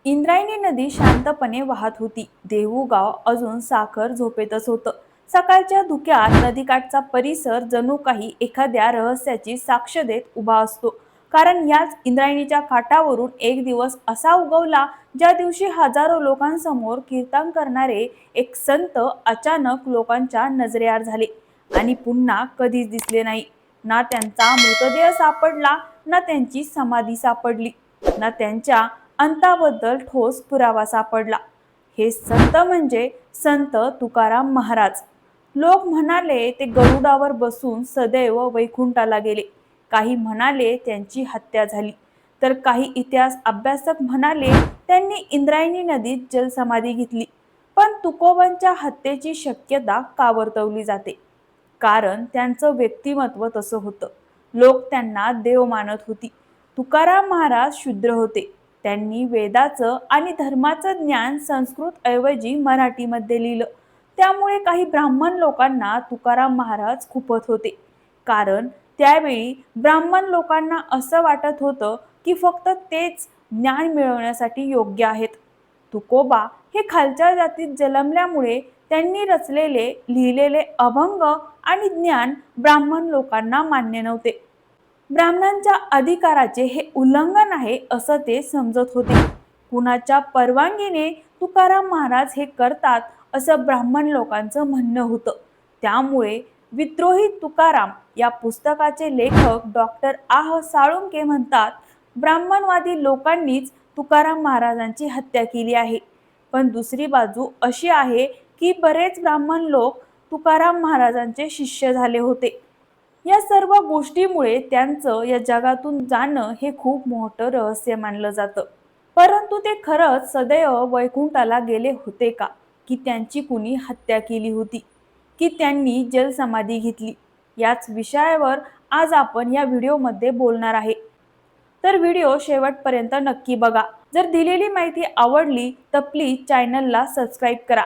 इंद्रायणी नदी शांतपणे वाहत होती. देहू गाव अजून साखर झोपेतच होतं. सकाळच्या धुक्यात नदीकाठचा परिसर जणू काही एखाद्या रहस्याची साक्ष देत उभा असतो. कारण याच इंद्रायणीच्या काठावरून एक दिवस असा उगवला ज्या दिवशी हजारो लोकांसमोर कीर्तन करणारे एक संत अचानक लोकांच्या नजरेआड झाले आणि पुन्हा कधीच दिसले नाही. ना त्यांचा मृतदेह सापडला, ना त्यांची समाधी सापडली, ना त्यांच्या अंताबद्दल ठोस पुरावा सापडला. हे संत म्हणजे संत तुकाराम महाराज. लोक म्हणाले ते गरुडावर बसून सदैव वैकुंठाला गेले. काही म्हणाले त्यांची हत्या झाली, तर काही इतिहास अभ्यासक म्हणाले त्यांनी इंद्रायणी नदीत जलसमाधी घेतली. पण तुकोबांच्या हत्येची शक्यता का वर्तवली जाते? कारण त्यांचं व्यक्तिमत्व तसं होतं. लोक त्यांना देव मानत होती. तुकाराम महाराज शूद्र होते. त्यांनी वेदाचं आणि धर्माचं ज्ञान संस्कृत ऐवजी मराठीमध्ये लिहिलं. त्यामुळे काही ब्राह्मण लोकांना तुकाराम महाराज खुपत होते. कारण त्यावेळी ब्राह्मण लोकांना असं वाटत होतं की फक्त तेच ज्ञान मिळवण्यासाठी योग्य आहेत. तुकोबा हे खालच्या जातीत जन्मल्यामुळे त्यांनी रचलेले लिहिलेले अभंग आणि ज्ञान ब्राह्मण लोकांना मान्य नव्हते. ब्राह्मणांच्या अधिकाराचे हे उल्लंघन आहे असं ते समजत होते. कुणाच्या परवानगीने तुकाराम महाराज हे करतात असं ब्राह्मण लोकांचं म्हणणं होतं. त्यामुळे विद्रोही तुकाराम या पुस्तकाचे लेखक डॉक्टर आह साळुंके म्हणतात, ब्राह्मणवादी लोकांनीच तुकाराम महाराजांची हत्या केली आहे. पण दुसरी बाजू अशी आहे की बरेच ब्राह्मण लोक तुकाराम महाराजांचे शिष्य झाले होते. या सर्व गोष्टीमुळे त्यांचं या जगातून जाणं हे खूप मोठं रहस्य मानलं जातं. परंतु ते खरंच सदैव वैकुंठाला गेले होते का? की त्यांची कुणी हत्या केली होती? की त्यांनी जलसमाधी घेतली? याच विषयावर आज आपण या व्हिडिओमध्ये बोलणार आहे. तर व्हिडिओ शेवटपर्यंत नक्की बघा. जर दिलेली माहिती आवडली तर प्लीज चॅनलला सबस्क्राईब करा.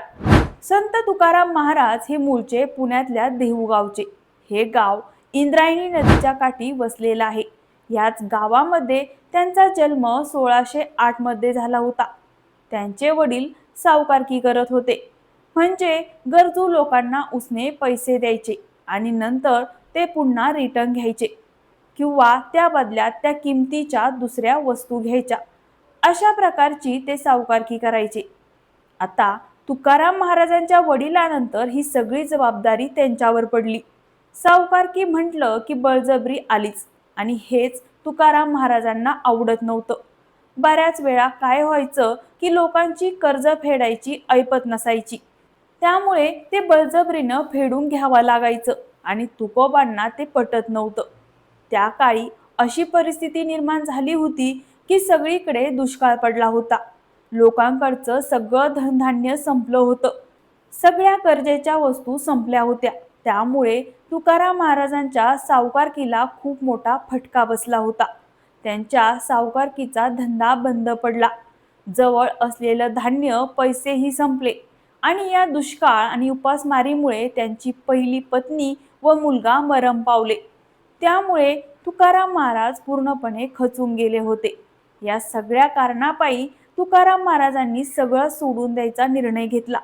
संत तुकाराम महाराज हे मूळचे पुण्यातल्या देहू गावचे. हे गाव इंद्रायणी नदीच्या काठी वसलेलं आहे. याच गावामध्ये त्यांचा जन्म 1608 मध्ये झाला होता. त्यांचे वडील सावकारकी करत होते. म्हणजे गरजू लोकांना उसने पैसे द्यायचे आणि नंतर ते पुन्हा रिटर्न घ्यायचे किंवा त्या बदल्यात त्या किमतीच्या दुसऱ्या वस्तू घ्यायच्या. अशा प्रकारची ते सावकारकी करायचे. आता तुकाराम महाराजांच्या वडिलांनंतर ही सगळी जबाबदारी त्यांच्यावर पडली. सावकारकी म्हटलं की बळजबरी आलीच आणि हेच तुकाराम महाराजांना आवडत नव्हतं. बऱ्याच वेळा काय व्हायचं की लोकांची कर्ज फेडायची ऐपत नसायची. त्यामुळे ते बळजबरीनं फेडून घ्यावं लागायचं आणि तुकोबांना ते पटत नव्हतं. त्या काळी अशी परिस्थिती निर्माण झाली होती की सगळीकडे दुष्काळ पडला होता. लोकांकडचं सगळं धनधान्य संपलं होतं. सगळ्या गरजेच्या वस्तू संपल्या होत्या. त्यामुळे तुकाराम महाराजांच्या सावकारकीला खूप मोठा फटका बसला होता. त्यांच्या सावकारकीचा धंदा बंद पडला. जवळ असलेलं धान्य, पैसेही संपले आणि या दुष्काळ आणि उपासमारीमुळे त्यांची पहिली पत्नी व मुलगा मरण पावले. त्यामुळे तुकाराम महाराज पूर्णपणे खचून गेले होते. या सगळ्या कारणापायी तुकाराम महाराजांनी सगळं सोडून द्यायचा निर्णय घेतला.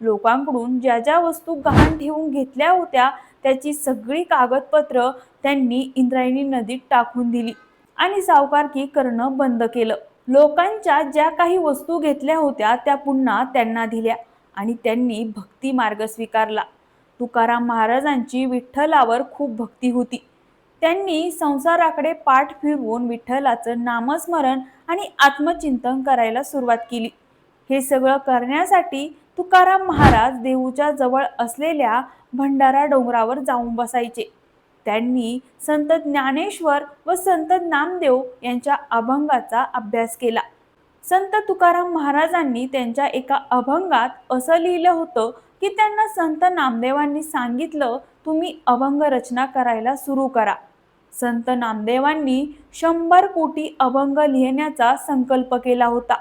लोकांकडून ज्या ज्या वस्तू गहाण ठेवून घेतल्या होत्या त्याची सगळी कागदपत्र त्यांनी इंद्रायणी नदीत टाकून दिली आणि सावकारकी करणं बंद केलं. लोकांच्या ज्या काही वस्तू घेतल्या होत्या त्या पुन्हा त्यांना दिल्या आणि त्यांनी भक्ती मार्ग स्वीकारला. तुकाराम महाराजांची विठ्ठलावर खूप भक्ती होती. त्यांनी संसाराकडे पाठ फिरवून विठ्ठलाचं नामस्मरण आणि आत्मचिंतन करायला सुरुवात केली. हे सगळं करण्यासाठी तुकाराम महाराज देहूच्या जवळ असलेल्या भंडारा डोंगरावर जाऊन बसायचे. त्यांनी संत ज्ञानेश्वर व संत नामदेव यांच्या अभंगाचा अभ्यास केला. संत तुकाराम महाराजांनी त्यांच्या एका अभंगात असं लिहिलं होतं की त्यांना संत नामदेवांनी सांगितलं, तुम्ही अभंग रचना करायला सुरू करा. संत नामदेवांनी 100 कोटी अभंग लिहिण्याचा संकल्प केला होता.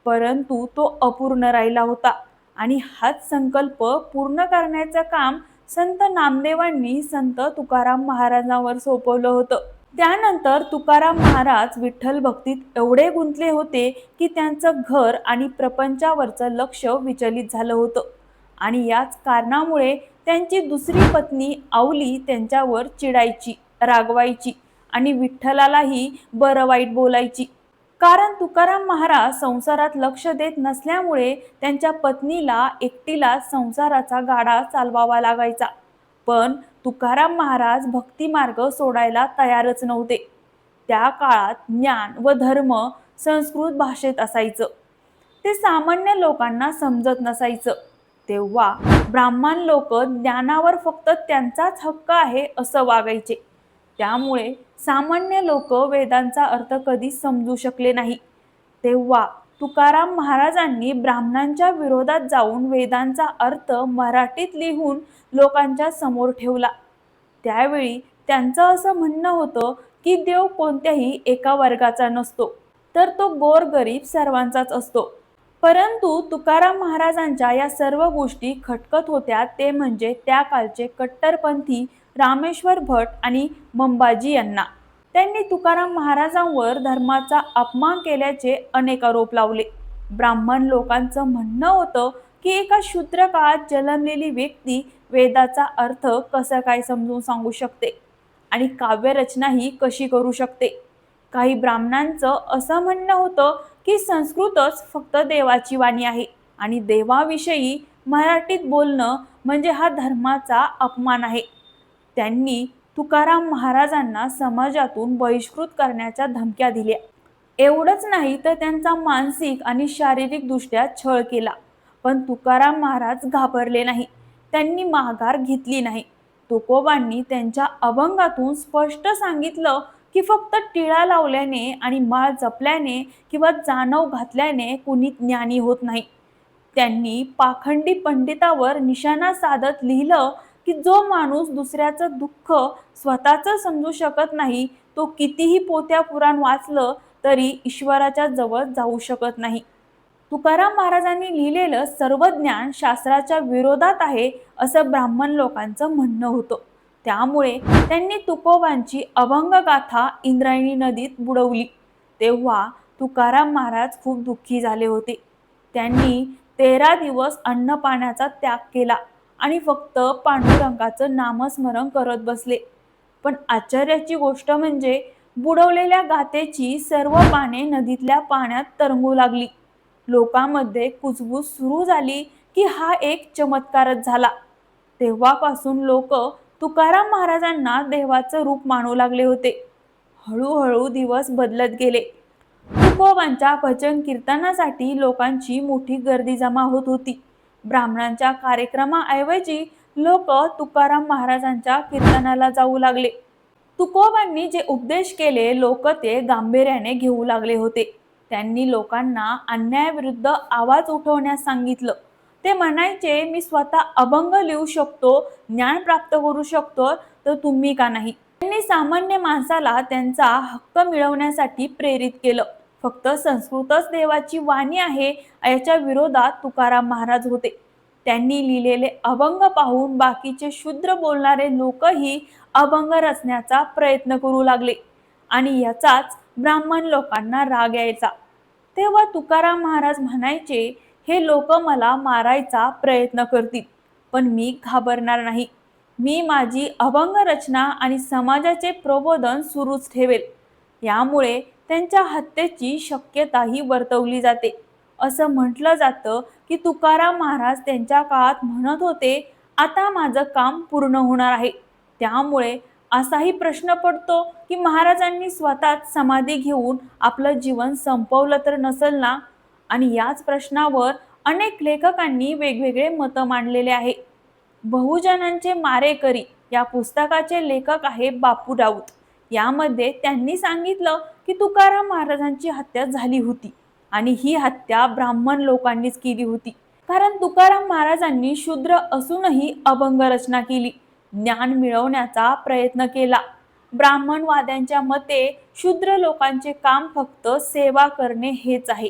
परंतु तो अपूर्ण राहिला होता आणि हाच संकल्प पूर्ण करण्याचं काम संत नामदेवांनी संत तुकाराम महाराजांवर सोपवलं होतं. त्यानंतर तुकाराम महाराज विठ्ठल भक्तीत एवढे गुंतले होते की त्यांचं घर आणि प्रपंचावरचं लक्ष विचलित झालं होतं. आणि याच कारणामुळे त्यांची दुसरी पत्नी आवली त्यांच्यावर चिडायची, रागवायची आणि विठ्ठलालाही बरं वाईट बोलायची. कारण तुकाराम महाराज संसारात लक्ष देत नसल्यामुळे त्यांच्या पत्नीला एकटीला संसाराचा गाडा चालवावा लागायचा. पण तुकाराम महाराज भक्ती मार्ग सोडायला तयारच नव्हते. त्या काळात ज्ञान व धर्म संस्कृत भाषेत असायचं. ते सामान्य लोकांना समजत नसायचं. तेव्हा ब्राह्मण लोक ज्ञानावर फक्त त्यांचाच हक्क आहे असं वागायचे. त्यामुळे सामान्य लोक वेदांचा अर्थ कधीच समजू शकले नाही. तेव्हा तुकाराम महाराजांनी ब्राह्मणांच्या विरोधात जाऊन वेदांचा अर्थ मराठीत लिहून लोकांच्या समोर ठेवला. त्यावेळी त्यांचं असं म्हणणं होतं की देव कोणत्याही एका वर्गाचा नसतो, तर तो गोरगरीब सर्वांचाच असतो. परंतु तुकाराम महाराजांच्या या सर्व गोष्टी खटकत होत्या ते म्हणजे त्या कालचे कट्टरपंथी रामेश्वर भट आणि मंबाजी यांना. त्यांनी तुकाराम महाराजांवर धर्माचा अपमान केल्याचे अनेक आरोप लावले. ब्राह्मण लोकांचं म्हणणं होतं की एका शूद्र काळात जन्मलेली व्यक्ती वेदाचा अर्थ कसं काय समजून सांगू शकते आणि काव्यरचनाही कशी करू शकते. काही ब्राह्मणांचं असं म्हणणं होतं की संस्कृतच फक्त देवाची वाणी आहे आणि देवाविषयी मराठीत बोलणं म्हणजे हा धर्माचा अपमान आहे. त्यांनी तुकाराम महाराजांना समाजातून बहिष्कृत करण्याच्या धमक्या दिल्या. एवढंच नाही तर त्यांचा मानसिक आणि शारीरिक दृष्ट्या छळ केला. पण तुकाराम महाराज घाबरले नाही. त्यांनी माघार घेतली नाही. तुकोबांनी त्यांच्या अभंगातून स्पष्ट सांगितलं की फक्त टिळा लावल्याने आणि माळ जपल्याने किंवा जाणव घातल्याने कुणी ज्ञानी होत नाही. त्यांनी पाखंडी पंडितावर निशाणा साधत लिहिलं की जो माणूस दुसऱ्याचं दुःख स्वतःचं समजू शकत नाही तो कितीही पोथ्या पुराण वाचलं तरी ईश्वराच्या जवळ जाऊ शकत नाही. तुकाराम महाराजांनी लिहिलेलं सर्व ज्ञान शास्त्राच्या विरोधात आहे असं ब्राह्मण लोकांचं म्हणणं होतं. त्यामुळे त्यांनी तुकोबांची अभंगगाथा इंद्रायणी नदीत बुडवली. तेव्हा तुकाराम महाराज खूप दुःखी झाले होते. त्यांनी 13 दिवस अन्न पाण्याचा त्याग केला आणि फक्त पांडुरंगाचं नामस्मरण करत बसले. पण आश्चर्याची गोष्ट म्हणजे बुडवलेल्या गाथेची सर्व पाने नदीतल्या पाण्यात तरंगू लागली. लोकांमध्ये कुजबूज सुरू झाली की हा एक चमत्कारच झाला. तेव्हापासून लोक तुकाराम महाराजांना देवाचं रूप मानू लागले होते. हळूहळू दिवस बदलत गेले. तुकोबांच्या भजन कीर्तनासाठी लोकांची मोठी गर्दी जमा होत होती. ब्राह्मणांच्या कार्यक्रमाऐवजी लोक तुकाराम महाराजांच्या कीर्तनाला जाऊ लागले. तुकोबांनी जे उपदेश केले लोक ते गांभीर्याने घेऊ लागले होते. त्यांनी लोकांना अन्यायाविरुद्ध आवाज उठवण्यास सांगितलं. ते म्हणायचे, मी स्वतः अभंग लिहू शकतो, ज्ञान प्राप्त करू शकतो, तर तुम्ही का नाही. त्यांनी सामान्य माणसाला त्यांचा हक्क मिळवण्यासाठी प्रेरित केलं. फक्त संस्कृतच देवाची वाणी आहे याच्या विरोधात तुकाराम महाराज होते. त्यांनी लिहिलेले अभंग पाहून बाकीचे शूद्र बोलणारे लोकही अभंग रचण्याचा प्रयत्न करू लागले आणि याचाच ब्राह्मण लोकांना राग यायचा. तेव्हा तुकाराम महाराज म्हणायचे, हे लोक मला मारायचा प्रयत्न करतील पण मी घाबरणार नाही. मी माझी अभंग रचना आणि समाजाचे प्रबोधन सुरूच ठेवेल. यामुळे त्यांच्या हत्येची शक्यताही वर्तवली जाते. असं म्हटलं जातं की तुकाराम महाराज त्यांच्या काळात म्हणत होते, आता माझं काम पूर्ण होणार आहे. त्यामुळे असाही प्रश्न पडतो की महाराजांनी स्वतःच समाधी घेऊन आपलं जीवन संपवलं तर नसेल ना. आणि याच प्रश्नावर अनेक लेखकांनी वेगवेगळे मतं मांडलेले आहे. बहुजनांचे मारेकरी या पुस्तकाचे लेखक आहे बापू राऊत. यामध्ये त्यांनी सांगितलं की तुकाराम महाराजांची हत्या झाली होती आणि ही हत्या ब्राह्मण लोकांनीच केली होती. कारण तुकाराम महाराजांनी शूद्र असूनही अभंग रचना केली, ज्ञान मिळवण्याचा प्रयत्न केला. ब्राह्मणवाद्यांच्या मते शूद्र लोकांचे काम फक्त सेवा करणे हेच आहे.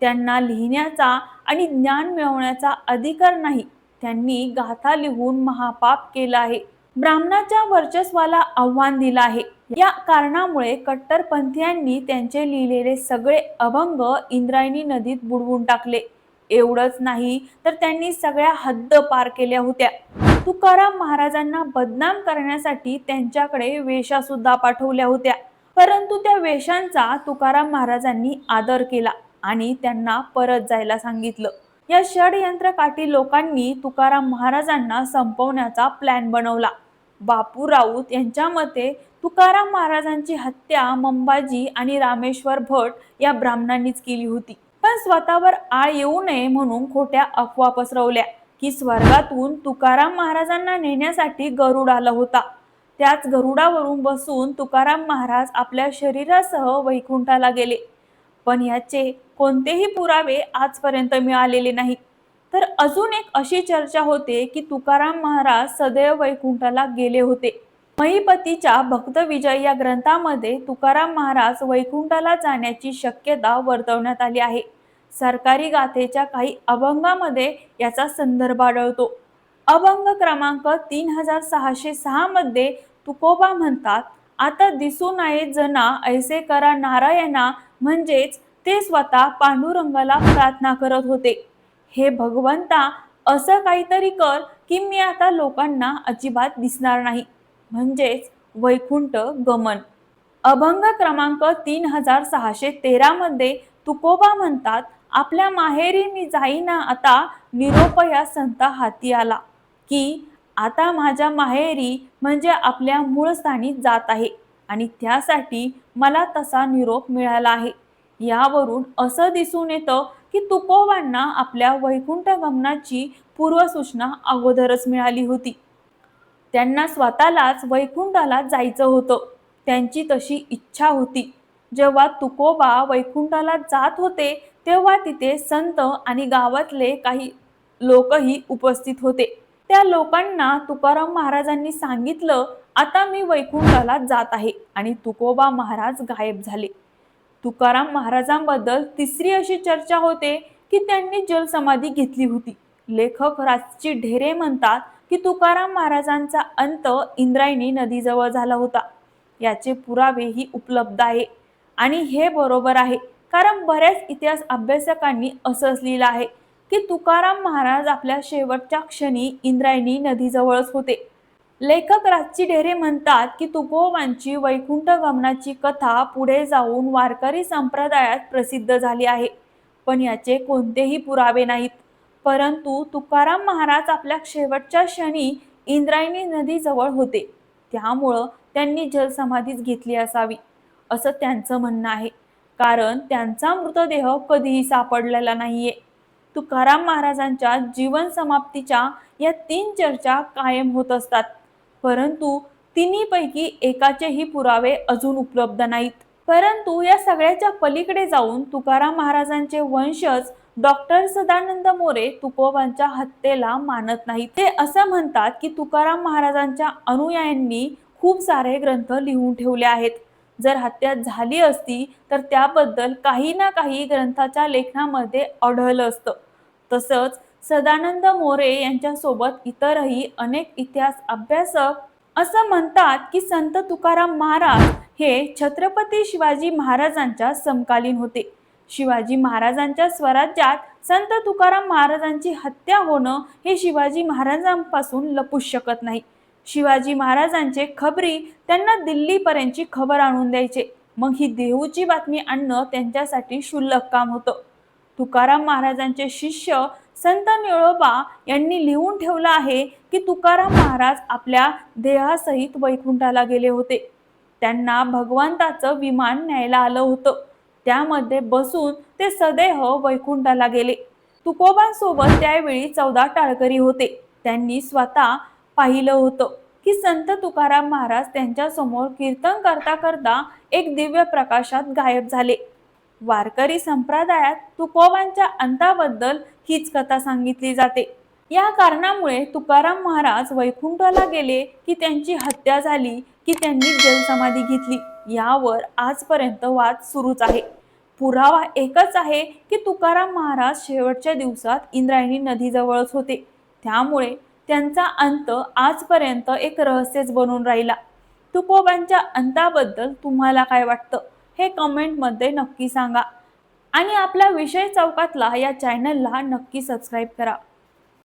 त्यांना लिहिण्याचा आणि ज्ञान मिळवण्याचा अधिकार नाही. त्यांनी गाथा लिहून महापाप केला आहे. ब्राह्मणाच्या वर्चस्वाला आव्हान दिलं आहे. या कारणामुळे कट्टरपंथीयांनी त्यांचे लिहिलेले सगळे अभंग इंद्रायणी नदीत बुडवून टाकले. एवढंच नाही तर त्यांनी सगळ्या हद्द पार केल्या होत्या. तुकाराम महाराजांना बदनाम करण्यासाठी त्यांच्याकडे वेश्या सुद्धा पाठवल्या होत्या. परंतु त्या वेशांचा तुकाराम महाराजांनी आदर केला आणि त्यांना परत जायला सांगितलं. या षडयंत्रकाटी लोकांनी तुकाराम महाराजांना संपवण्याचा प्लॅन बनवला. बापू राऊत यांच्या मते तुकाराम महाराजांची हत्या मंबाजी आणि रामेश्वर भट या ब्राह्मणांनीच केली होती. पण स्वतःवर आळ येऊ नये म्हणून खोट्या अफवा पसरवल्या की स्वर्गातून तुकाराम महाराजांना नेण्यासाठी गरुड आला होता. त्याच गरुडावरून बसून तुकाराम महाराज आपल्या शरीरासह वैकुंठाला गेले. पण याचे कोणतेही पुरावे आजपर्यंत मिळालेले नाहीत. तर अजून एक अशी चर्चा होते की तुकाराम महाराज सदैव वैकुंठाला गेले होते. महिपतीच्या भक्त विजय या ग्रंथामध्ये तुकाराम महाराज वैकुंठाला जाण्याची शक्यता वर्तवण्यात आली आहे. सरकारी गाथेच्या काही अभंगामध्ये याचा संदर्भ आढळतो. अभंग क्रमांक 3606 मध्ये तुकोबा म्हणतात, आता दिसू नये जना ऐसे करा नारायणा, म्हणजेच ते स्वतः पांडुरंगाला प्रार्थना करत होते, हे भगवंता असं काहीतरी कर की मी आता लोकांना अजिबात दिसणार नाही, म्हणजेच वैकुंठ गमन. अभंग क्रमांक 3613 मध्ये तुकोबा म्हणतात, आपल्या माहेरी मी जाईना आता, निरोप या संता हाती आला, की आता माझ्या माहेरी म्हणजे आपल्या मूळ स्थानी जात आहे आणि त्यासाठी मला तसा निरोप मिळाला आहे. यावरून असं दिसून येतं की तुकोबांना आपल्या वैकुंठ गमनाची पूर्वसूचना अगोदरच मिळाली होती. त्यांना स्वतःलाच वैकुंठाला जायचं होतं. त्यांची तशी इच्छा होती. जेव्हा तुकोबा वैकुंठाला जात होते तेव्हा तिथे संत आणि गावातले काही लोकही उपस्थित होते. त्या लोकांना तुकाराम महाराजांनी सांगितलं, आता मी वैकुंठाला जात आहे, आणि तुकोबा महाराज गायब झाले. तुकाराम महाराजांबद्दल तिसरी अशी चर्चा होते की त्यांनी जलसमाधी घेतली होती. लेखक राजची ढेरे म्हणतात की तुकाराम महाराजांचा अंत इंद्रायणी नदीजवळ झाला होता. याचे पुरावेही उपलब्ध आहे आणि हे बरोबर आहे, कारण बऱ्याच इतिहास अभ्यासकांनी असंच लिहिलं आहे की तुकाराम महाराज आपल्या शेवटच्या क्षणी इंद्रायणी नदीजवळच होते. लेखक राजची ढेरे म्हणतात की तुकोबांची वैकुंठ गमनाची कथा पुढे जाऊन वारकरी संप्रदायात प्रसिद्ध झाली आहे, पण याचे कोणतेही पुरावे नाहीत. परंतु तुकाराम महाराज आपल्या शेवटच्या क्षणी इंद्रायणी नदीजवळ होते, त्यामुळं त्यांनी जलसमाधीच घेतली असावी असं त्यांचं म्हणणं आहे, कारण त्यांचा मृतदेह कधीही सापडलेला नाहीये. तुकाराम महाराजांच्या जीवन समाप्तीच्या या 3 चर्चा कायम होत असतात, परंतु तिन्हीपैकी एकाचेही पुरावे अजून उपलब्ध नाहीत. परंतु या सगळ्याच्या पलीकडे जाऊन तुकाराम महाराजांचे वंशज डॉक्टर सदानंद मोरे तुकोबांच्या हत्येला मानत नाहीत. ते असं म्हणतात की तुकाराम महाराजांच्या अनुयायांनी खूप सारे ग्रंथ लिहून ठेवले आहेत. जर हत्या झाली असती तर त्याबद्दल काही ना काही ग्रंथाच्या लेखनामध्ये आढळलं असतं. तसंच सदानंद मोरे यांच्यासोबत इतरही अनेक इतिहास अभ्यासक असं म्हणतात की संत तुकाराम महाराज हे छत्रपती शिवाजी महाराजांच्या समकालीन होते. शिवाजी महाराजांच्या स्वराज्यात संत तुकाराम महाराजांची हत्या होणं हे शिवाजी महाराजांपासून लपूच शकत नाही. शिवाजी महाराजांचे खबरी त्यांना दिल्लीपर्यंतची खबर आणून द्यायचे. मग ही देहूची बातमी आणणं त्यांच्यासाठी क्षुल्लक काम होतं. तुकाराम महाराजांचे शिष्य संत निळोबा यांनी लिहून ठेवलं आहे की तुकाराम महाराज आपल्या देहासहित वैकुंठाला गेले होते. त्यांना भगवंताचं विमान न्यायला आलं होतं. त्यामध्ये बसून ते सदैव वैकुंठाला गेले. तुकोबांसोबत त्यावेळी 14 टाळकरी होते. त्यांनी स्वतः पाहिलं होतं की संत तुकाराम महाराज त्यांच्या समोर कीर्तन करता करता एक दिव्य प्रकाशात गायब झाले. वारकरी संप्रदायात तुकोबांच्या अंताबद्दल हीच कथा सांगितली जाते. या कारणामुळे तुकाराम महाराज वैकुंठाला गेले की त्यांची हत्या झाली की त्यांनी जलसमाधी घेतली, यावर आजपर्यंत वाद सुरूच आहे. पुरावा एकच आहे की तुकाराम महाराज शेवटच्या दिवसात इंद्रायणी नदीजवळच होते, त्यामुळे त्यांचा अंत आजपर्यंत एक रहस्यच बनून राहिला. तुकोबांच्या अंताबद्दल तुम्हाला काय वाटतं हे कमेंटमध्ये नक्की सांगा आणि आपला विषय चौकातला या चॅनलला नक्की सबस्क्राईब करा.